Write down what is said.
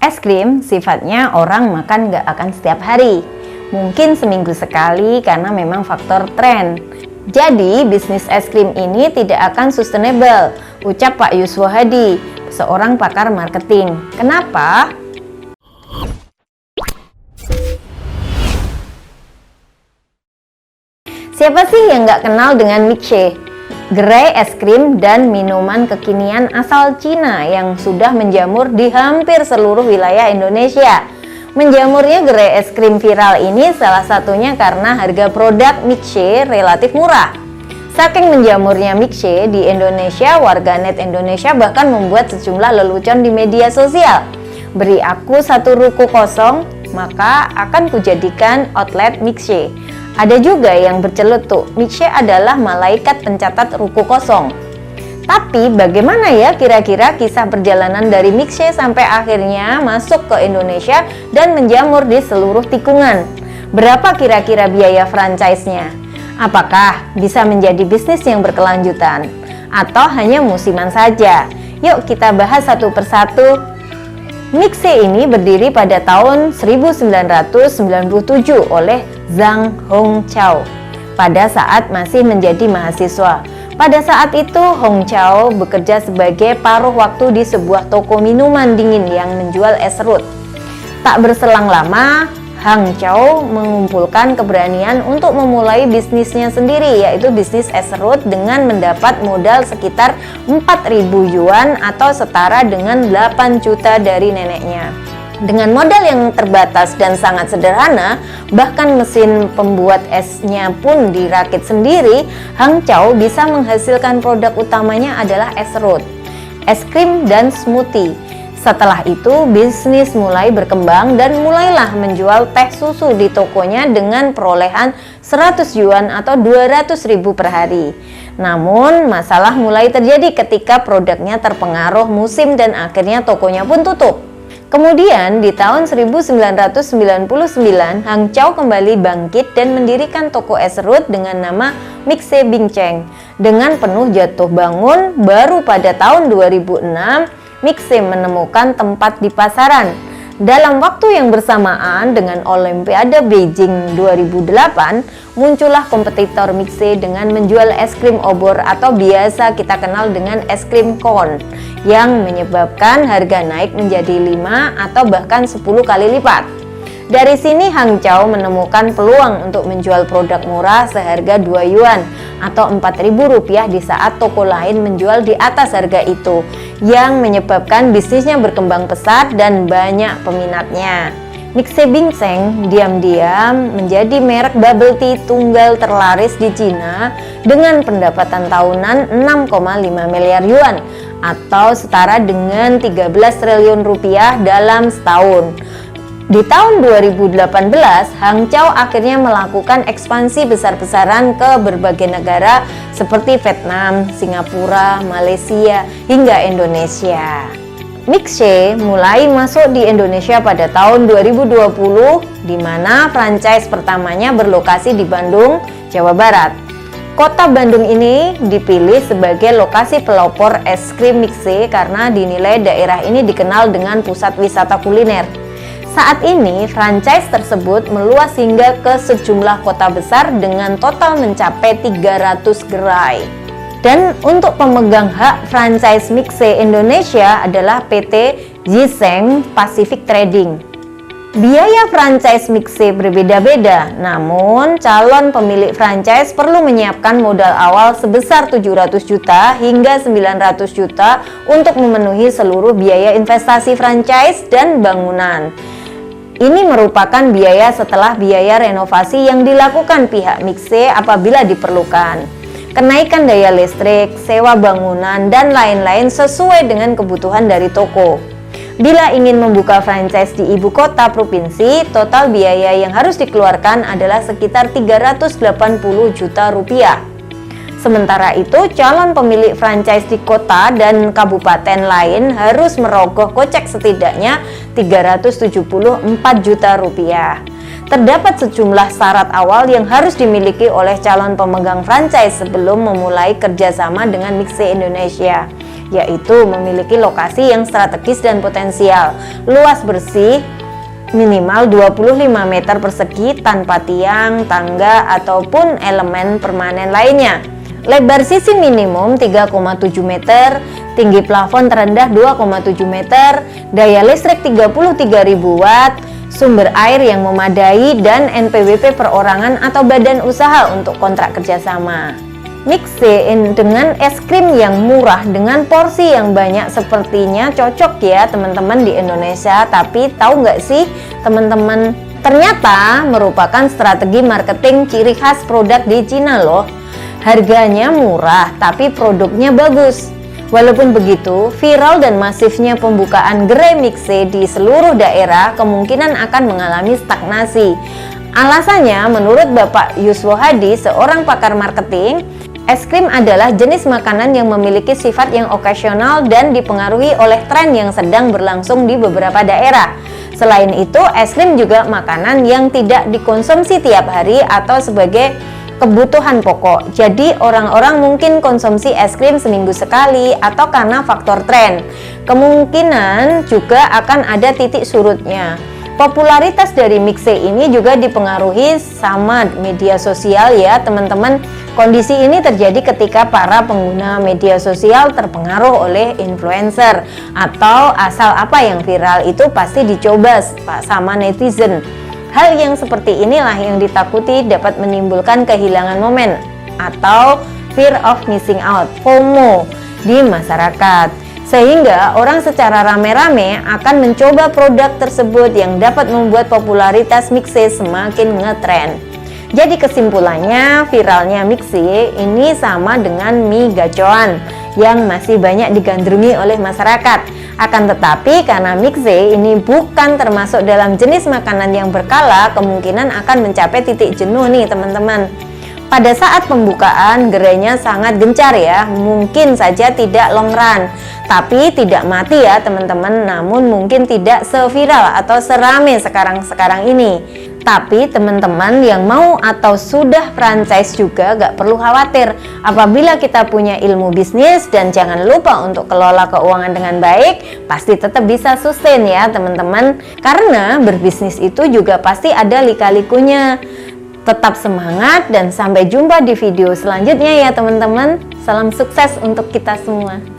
Es krim sifatnya orang makan nggak akan setiap hari, mungkin seminggu sekali karena memang faktor tren. Jadi bisnis es krim ini tidak akan sustainable, ucap Pak Yuswo Hadi, seorang pakar marketing. Kenapa? Siapa sih yang nggak kenal dengan milkshake? Gerai es krim dan minuman kekinian asal Cina yang sudah menjamur di hampir seluruh wilayah Indonesia. Menjamurnya gerai es krim viral ini salah satunya karena harga produk milkshake relatif murah. Saking menjamurnya milkshake di Indonesia, warganet Indonesia bahkan membuat sejumlah lelucon di media sosial. Beri aku satu ruko kosong, maka akan kujadikan outlet milkshake. Ada juga yang berceletuk, milkshake adalah malaikat pencatat ruko kosong. Tapi bagaimana ya kira-kira kisah perjalanan dari milkshake sampai akhirnya masuk ke Indonesia dan menjamur di seluruh tikungan? Berapa kira-kira biaya franchise-nya? Apakah bisa menjadi bisnis yang berkelanjutan? Atau hanya musiman saja? Yuk kita bahas satu persatu. Milkshake ini berdiri pada tahun 1997 oleh Zhang Hongqiao pada saat masih menjadi mahasiswa. Pada saat itu, Hongqiao bekerja sebagai paruh waktu di sebuah toko minuman dingin yang menjual es serut. Tak berselang lama, Hongqiao mengumpulkan keberanian untuk memulai bisnisnya sendiri, yaitu bisnis es serut dengan mendapat modal sekitar 4.000 yuan atau setara dengan 8 juta dari neneknya. Dengan modal yang terbatas dan sangat sederhana, bahkan mesin pembuat esnya pun dirakit sendiri, Hongqiao bisa menghasilkan produk utamanya adalah es serut, es krim, dan smoothie. Setelah itu, bisnis mulai berkembang dan mulailah menjual teh susu di tokonya dengan perolehan 100 yuan atau 200.000 per hari. Namun, masalah mulai terjadi ketika produknya terpengaruh musim dan akhirnya tokonya pun tutup. Kemudian di tahun 1999, Hongqiao kembali bangkit dan mendirikan toko es serut dengan nama Milkshake Bingcheng. Dengan penuh jatuh bangun, baru pada tahun 2006, Milkshake menemukan tempat di pasaran. Dalam waktu yang bersamaan dengan Olimpiade Beijing 2008, muncullah kompetitor Milkshake dengan menjual es krim obor atau biasa kita kenal dengan es krim cone, yang menyebabkan harga naik menjadi 5 atau bahkan 10 kali lipat. Dari sini Hongqiao menemukan peluang untuk menjual produk murah seharga 2 yuan atau 4.000 rupiah di saat toko lain menjual di atas harga itu, yang menyebabkan bisnisnya berkembang pesat dan banyak peminatnya. Milkshake Bingcheng diam-diam menjadi merek bubble tea tunggal terlaris di Cina dengan pendapatan tahunan 6,5 miliar yuan atau setara dengan 13 triliun rupiah dalam setahun. Di tahun 2018, Hongqiao akhirnya melakukan ekspansi besar-besaran ke berbagai negara seperti Vietnam, Singapura, Malaysia, hingga Indonesia. Milkshake mulai masuk di Indonesia pada tahun 2020, di mana franchise pertamanya berlokasi di Bandung, Jawa Barat. Kota Bandung ini dipilih sebagai lokasi pelopor es krim milkshake karena dinilai daerah ini dikenal dengan pusat wisata kuliner. Saat ini, franchise tersebut meluas hingga ke sejumlah kota besar dengan total mencapai 300 gerai. Dan untuk pemegang hak franchise Milkshake Indonesia adalah PT Yisheng Pacific Trading. Biaya franchise Milkshake berbeda-beda, namun calon pemilik franchise perlu menyiapkan modal awal sebesar 700 juta hingga 900 juta untuk memenuhi seluruh biaya investasi franchise dan bangunan. Ini merupakan biaya setelah biaya renovasi yang dilakukan pihak Milkshake apabila diperlukan, kenaikan daya listrik, sewa bangunan, dan lain-lain sesuai dengan kebutuhan dari toko. Bila ingin membuka franchise di ibu kota provinsi, total biaya yang harus dikeluarkan adalah sekitar 380 juta rupiah. Sementara itu, calon pemilik franchise di kota dan kabupaten lain harus merogoh kocek setidaknya 374 juta rupiah. Terdapat sejumlah syarat awal yang harus dimiliki oleh calon pemegang franchise sebelum memulai kerjasama dengan Milkshake Indonesia. yaitu memiliki lokasi yang strategis dan potensial, luas bersih minimal 25 meter persegi tanpa tiang, tangga, ataupun elemen permanen lainnya. Lebar sisi minimum 3,7 meter, tinggi plafon terendah 2,7 meter, daya listrik 33.000 watt, sumber air yang memadai, dan NPWP perorangan atau badan usaha untuk kontrak kerjasama. Mixe dengan es krim yang murah dengan porsi yang banyak sepertinya cocok ya teman-teman di Indonesia. Tapi tahu nggak sih teman-teman, ternyata merupakan strategi marketing ciri khas produk di Cina loh. Harganya murah tapi produknya bagus. Walaupun begitu, viral dan masifnya pembukaan gerai Mixe di seluruh daerah kemungkinan akan mengalami stagnasi. Alasannya, menurut Bapak Yuswo Hadi, seorang pakar marketing, es krim adalah jenis makanan yang memiliki sifat yang okasional dan dipengaruhi oleh tren yang sedang berlangsung di beberapa daerah. Selain itu, es krim juga makanan yang tidak dikonsumsi tiap hari atau sebagai kebutuhan pokok. Jadi orang-orang mungkin konsumsi es krim seminggu sekali atau karena faktor tren. Kemungkinan juga akan ada titik surutnya. Popularitas dari Mixe ini juga dipengaruhi sama media sosial ya teman-teman. Kondisi ini terjadi ketika para pengguna media sosial terpengaruh oleh influencer atau asal apa yang viral itu pasti dicoba sama netizen. Hal yang seperti inilah yang ditakuti dapat menimbulkan kehilangan momen atau fear of missing out, FOMO, di masyarakat. Sehingga orang secara rame-rame akan mencoba produk tersebut yang dapat membuat popularitas Mixe semakin ngetren. Jadi kesimpulannya, viralnya Mixe ini sama dengan mie gacoan yang masih banyak digandrungi oleh masyarakat. Akan tetapi karena Mixe ini bukan termasuk dalam jenis makanan yang berkala, kemungkinan akan mencapai titik jenuh nih teman-teman. Pada saat pembukaan, gerainya sangat gencar ya, mungkin saja tidak long run, tapi tidak mati ya teman-teman, namun mungkin tidak seviral atau serame sekarang ini. Tapi teman-teman yang mau atau sudah franchise juga gak perlu khawatir. Apabila kita punya ilmu bisnis dan jangan lupa untuk kelola keuangan dengan baik, pasti tetap bisa sustain ya teman-teman. Karena berbisnis itu juga pasti ada lika-likunya. Tetap semangat dan sampai jumpa di video selanjutnya ya teman-teman. Salam sukses untuk kita semua.